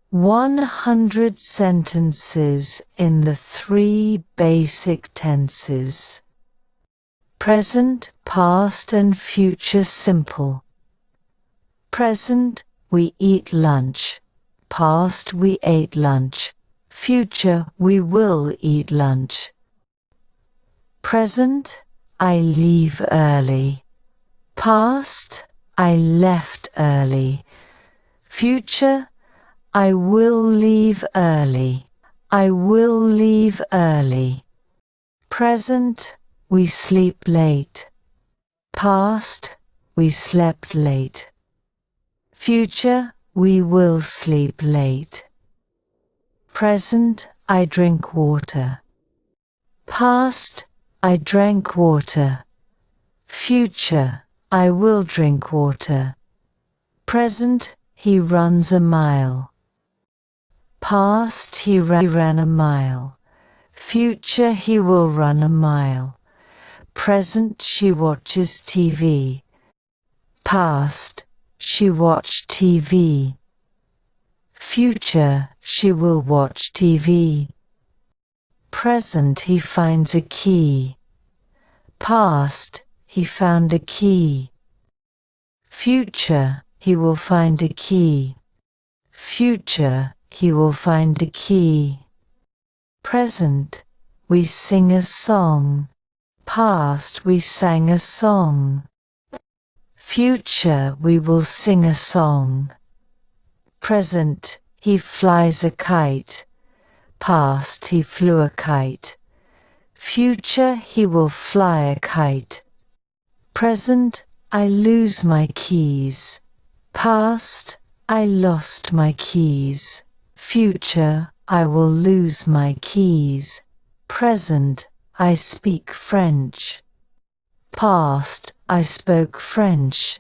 100 sentences in the 3 basic tenses. Present, past and future simple. Present, we eat lunch. Past, we ate lunch. Future, we will eat lunch. Present, I leave early. Past, I left early. Future, I will leave early. I will leave early. Present, we sleep late. Past, we slept late. Future, we will sleep late. Present, I drink water. Past, I drank water. Future, I will drink water. Present, he runs a mile. Past, he ran a mile. Future, he will run a mile. Present, she watches TV. Past, she watched TV. Future, she will watch TV. Present, he finds a key. Past, he found a key. Future, he will find a key. Future, he will find a key. Present, we sing a song. Past, we sang a song. Future, we will sing a song. Present, he flies a kite. Past, he flew a kite. Future, he will fly a kite. Present, I lose my keys. Past, I lost my keys. Future, I will lose my keys. Present, I speak French. Past, I spoke French.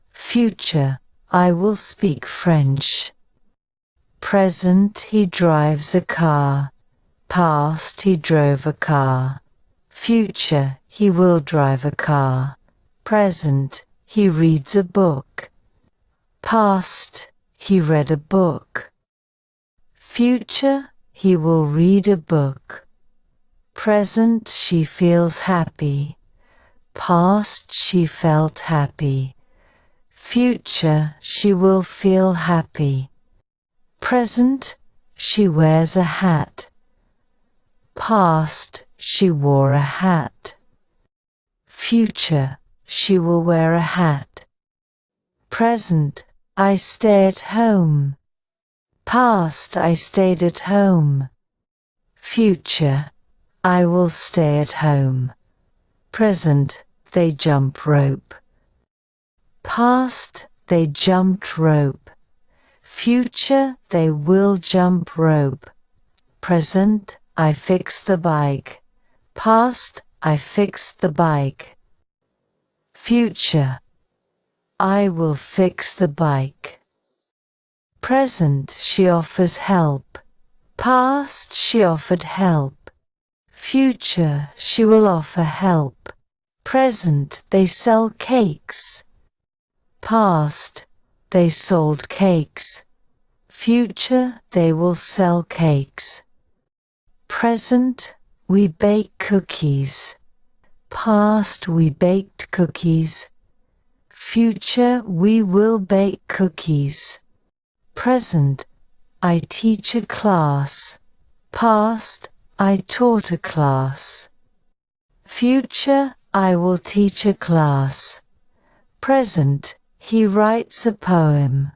Future, I will speak French. Present, he drives a car. Past, he drove a car. Future, he will drive a car. Present, he reads a book. Past, he read a book. Future, he will read a book. Present, she feels happy. Past, she felt happy. Future, she will feel happy. Present, she wears a hat. Past, she wore a hat. Future, she will wear a hat. Present, I stay at home. Past, I stayed at home. Future, I will stay at home. Present, they jump rope. Past, they jumped rope. Future, they will jump rope. Present, I fix the bike. Past, I fixed the bike. Future, I will fix the bike. Present, she offers help. Past, she offered help. Future, she will offer help. Present, they sell cakes. Past, they sold cakes. Future, they will sell cakes. Present, we bake cookies. Past, we baked cookies. Future, we will bake cookies. Present, I teach a class. Past, I taught a class. Future, I will teach a class. Present, he writes a poem.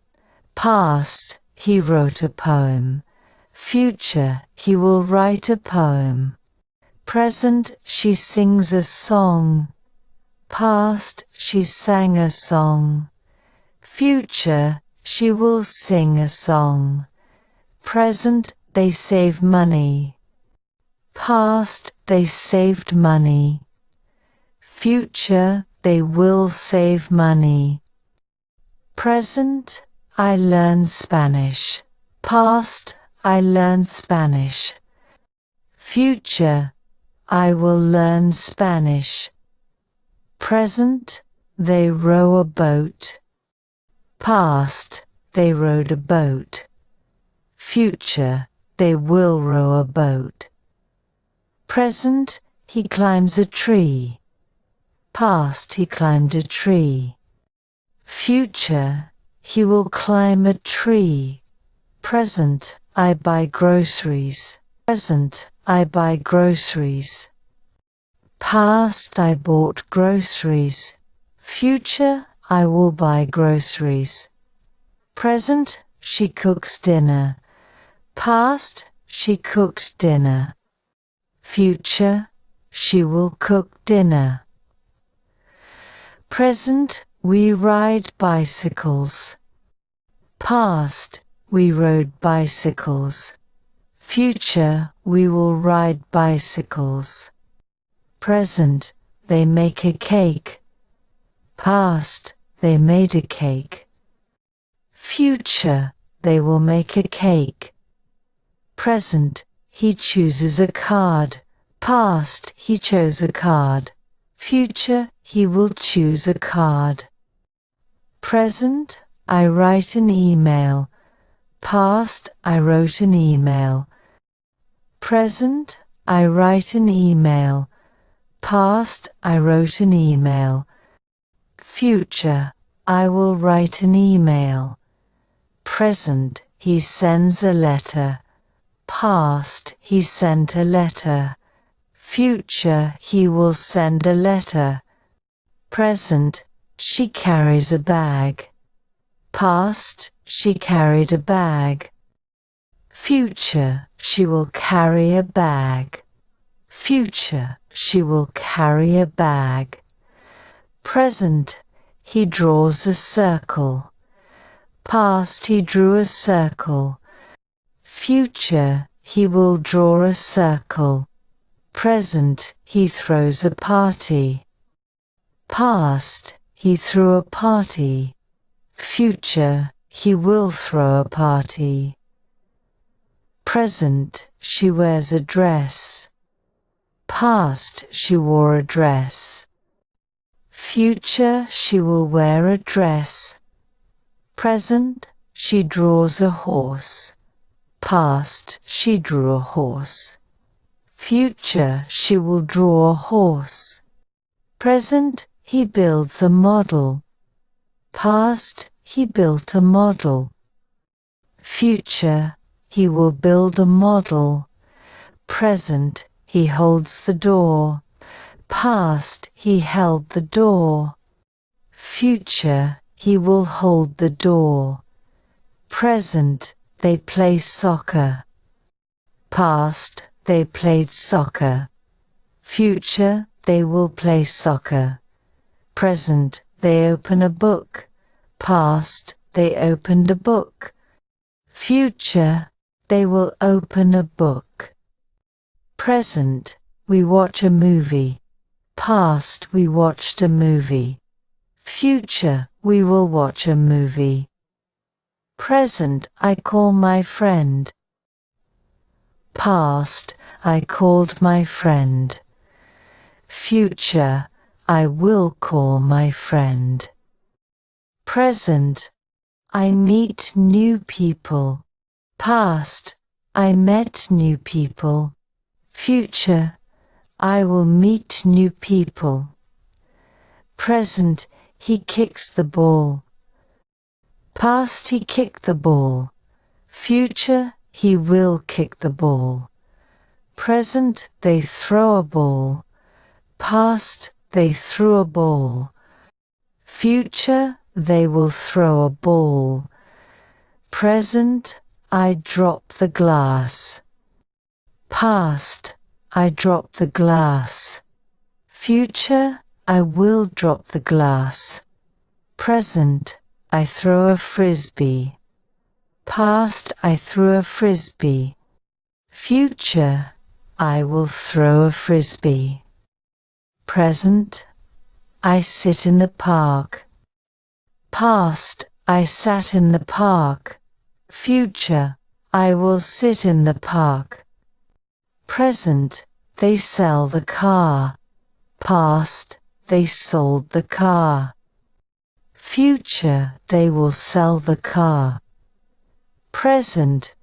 Past, he wrote a poem. Future, he will write a poem. Present, she sings a song. Past, she sang a song. Future, she will sing a song. Present, they save money. Past, they saved money. Future, they will save money. Present, I learn Spanish. Past, I learn Spanish. Future, I will learn Spanish. Present, they row a boat. Past, they rowed a boat. Future, they will row a boat. Present, he climbs a tree. Past, he climbed a tree. Future, he will climb a tree. Present, I buy groceries. Present, I buy groceries. Past, I bought groceries. Future, I will buy groceries. Present, she cooks dinner. Past, she cooked dinner. Future, she will cook dinner. Present, we ride bicycles. Past, we rode bicycles. Future, we will ride bicycles. Present, they make a cake. Past, they made a cake. Future, they will make a cake. Present, he chooses a card. Past, he chose a card. Future, he will choose a card. Present, I write an email. Past, I wrote an email. Present, I write an email. Past, I wrote an email. Future, I will write an email. Present, he sends a letter. Past, he sent a letter. Future, he will send a letter. Present, she carries a bag. Past, she carried a bag. Future, she will carry a bag. Future, she will carry a bag. Present, he draws a circle. Past, he drew a circle. Future, he will draw a circle. Present, he throws a party. Past, he threw a party. Future, he will throw a party. Present, she wears a dress. Past, she wore a dress. Future, she will wear a dress. Present, she draws a horse. Past, she drew a horse. Future, she will draw a horse. Present, he builds a model. Past, he built a model. Future, he will build a model. Present, he holds the door. Past, he held the door. Future, he will hold the door. Present, they play soccer. Past, they played soccer. Future, they will play soccer. Present, they open a book. Past, they opened a book. Future, they will open a book. Present, we watch a movie. Past, we watched a movie. Future, we will watch a movie. Present, I call my friend. Past, I called my friend. Future, I will call my friend. Present, I meet new people. Past, I met new people. Future, I will meet new people. Present, he kicks the ball. Past, he kicked the ball. Future, he will kick the ball. Present, they throw a ball. Past, they threw a ball. Future, they will throw a ball. Present, I drop the glass. Past, I drop the glass. Future, I will drop the glass. Present, I throw a frisbee. Past, I threw a frisbee. Future, I will throw a frisbee. Present, I sit in the park. Past, I sat in the park. Future, I will sit in the park. Present, they sell the car. Past, they sold the car. Future, they will sell the car. Present,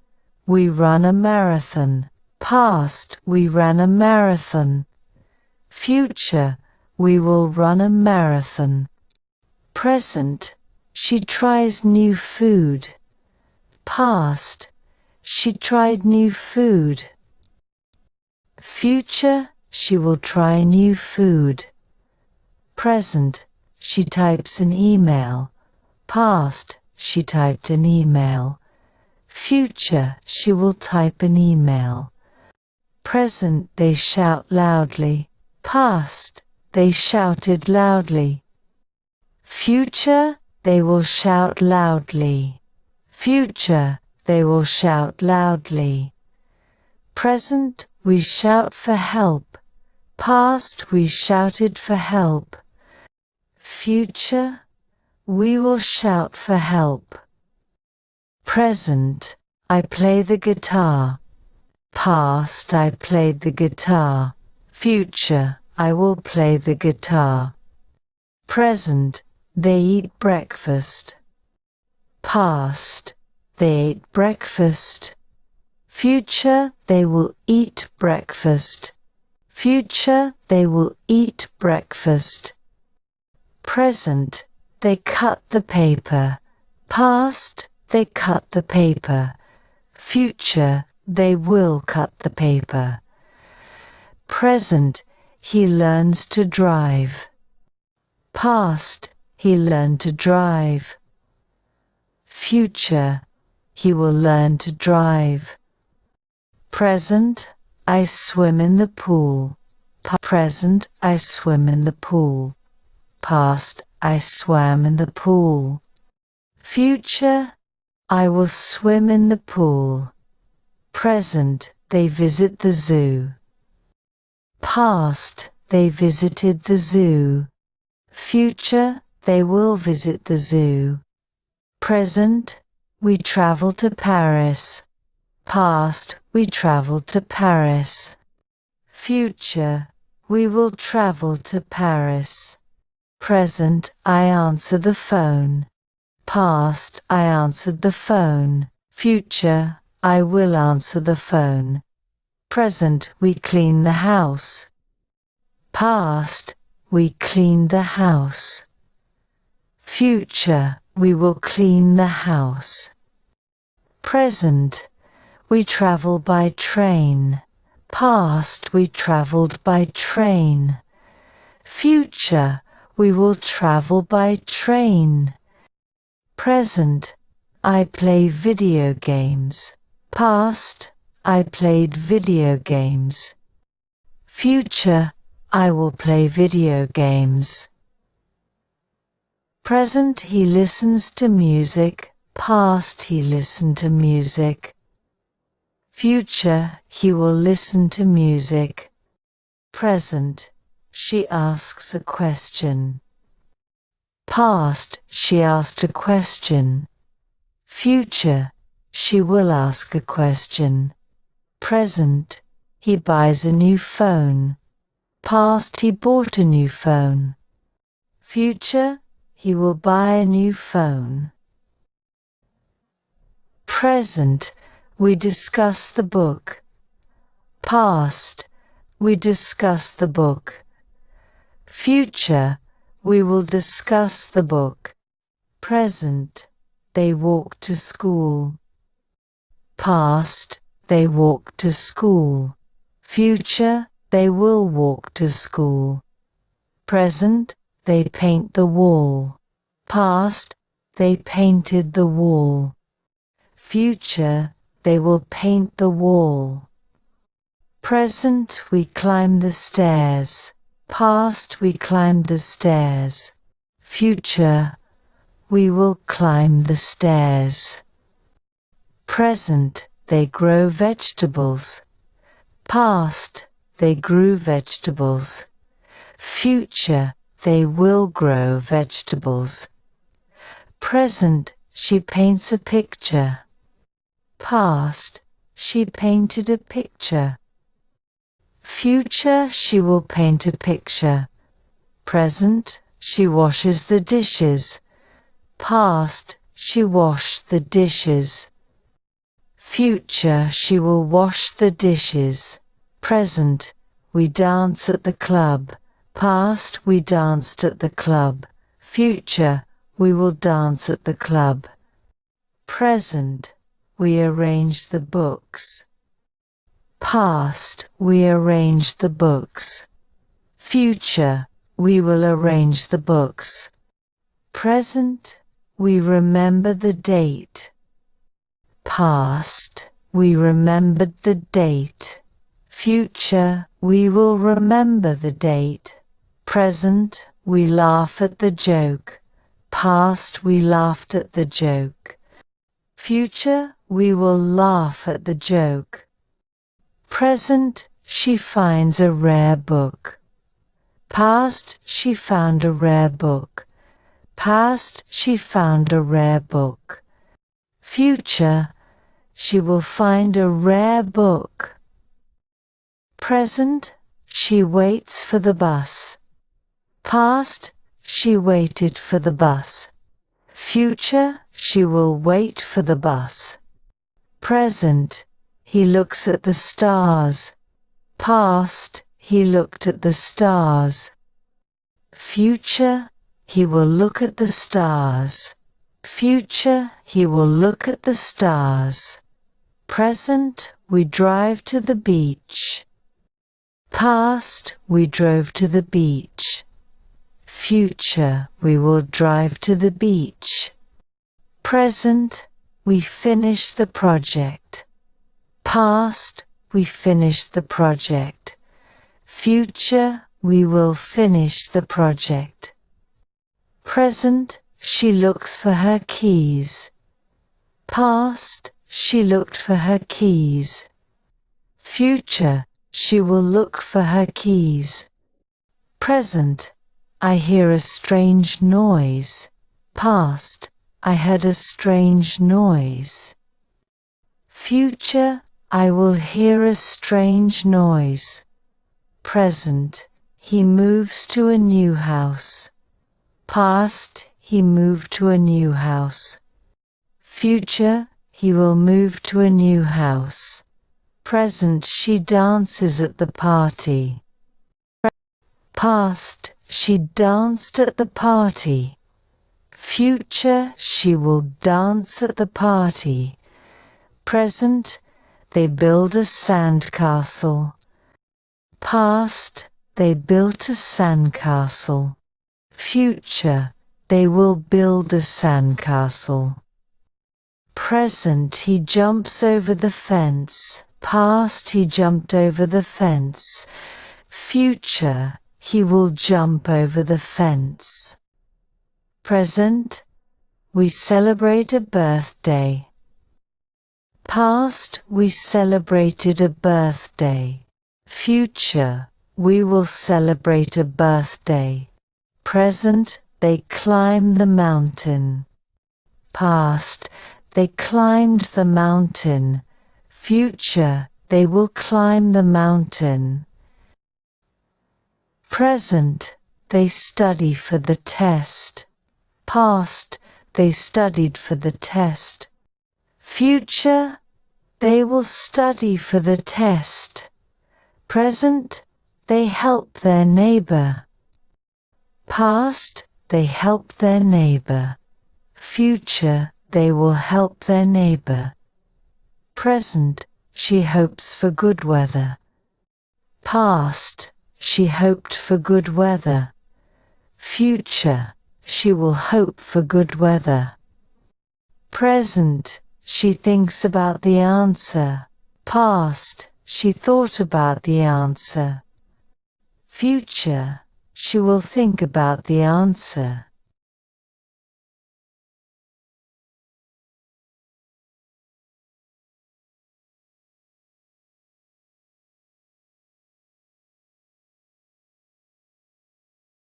we run a marathon. Past, we ran a marathon. Future, we will run a marathon. Present, she tries new food. Past, she tried new food. Future, she will try new food. Present, she types an email. Past, she typed an email. Future, she will type an email. Present, they shout loudly. Past, they shouted loudly. Future, they will shout loudly. Future, they will shout loudly. Present, we shout for help. Past, we shouted for help. Future, we will shout for help. Present, I play the guitar. Past, I played the guitar. Future, I will play the guitar. Present, they eat breakfast. Past, they ate breakfast. Future, they will eat breakfast. Future, they will eat breakfast. Present, they cut the paper. Past, they cut the paper. Future, they will cut the paper. Present, he learns to drive. Past, he learned to drive. Future, he will learn to drive. Present, I swim in the pool. Present, I swim in the pool. Past, I swam in the pool. Future, I will swim in the pool. Present, they visit the zoo. Past, they visited the zoo. Future, they will visit the zoo. Present, we travel to Paris. Past, we traveled to Paris. Future, we will travel to Paris. Present, I answer the phone. Past, I answered the phone. Future, I will answer the phone. Present, we clean the house. Past, we cleaned the house. Future, we will clean the house. Present, we travel by train. Past, we traveled by train. Future, we will travel by train. Present, I play video games. Past, I played video games. Future, I will play video games. Present, he listens to music. Past, he listened to music. Future, he will listen to music. Present, she asks a question. Past, she asked a question. Future, she will ask a question. Present, he buys a new phone. Past, he bought a new phone. Future, he will buy a new phone. Present, we discuss the book. Past, we discuss the book. Future, we will discuss the book. Present, they walk to school. Past, they walk to school. Future, they will walk to school. Present, they paint the wall. Past, they painted the wall. Future, they will paint the wall. Present, we climb the stairs. Past, we climbed the stairs. Future, we will climb the stairs. Present, they grow vegetables. Past, they grew vegetables. Future, they will grow vegetables. Present, she paints a picture. Past, she painted a picture. Future, she will paint a picture. Present, she washes the dishes. Past, she washed the dishes. Future, she will wash the dishes. Present, we dance at the club. Past, we danced at the club. Future, we will dance at the club. Present, we arranged the books. Past, we arranged the books. Future, we will arrange the books. Present, we remember the date. Past, we remembered the date. Future, we will remember the date. Present, we laugh at the joke. Past, we laughed at the joke. Future, we will laugh at the joke. Present, she finds a rare book. Past, she found a rare book. Past, she found a rare book. Future, she will find a rare book. Present, she waits for the bus. Past, she waited for the bus. Future, she will wait for the bus. Present, he looks at the stars. Past, he looked at the stars. Future, he will look at the stars. Future, he will look at the stars. Present, we drive to the beach. Past, we drove to the beach. Future, we will drive to the beach. Present, we finish the project. Past, we finished the project. Future, we will finish the project. Present, she looks for her keys. Past, she looked for her keys. Future, she will look for her keys. Present, I hear a strange noise. Past, I heard a strange noise. Future, I will hear a strange noise. Present, he moves to a new house. Past, he moved to a new house. Future, he will move to a new house. Present, she dances at the party. Past, she danced at the party. Future, she will dance at the party. Present, they build a sandcastle. Past, they built a sandcastle. Future, they will build a sandcastle. Present, he jumps over the fence. Past, he jumped over the fence. Future, he will jump over the fence. Present, we celebrate a birthday. Past, we celebrated a birthday. Future, we will celebrate a birthday. Present, they climb the mountain. Past, they climbed the mountain. Future, they will climb the mountain. Present, they study for the test. Past, they studied for the test. Future, they will study for the test. Present, they help their neighbor. Past, they help their neighbor. Future, they will help their neighbor. Present, she hopes for good weather. Past, she hoped for good weather. Future, she will hope for good weather. Present, she thinks about the answer. Past, she thought about the answer. Future, she will think about the answer.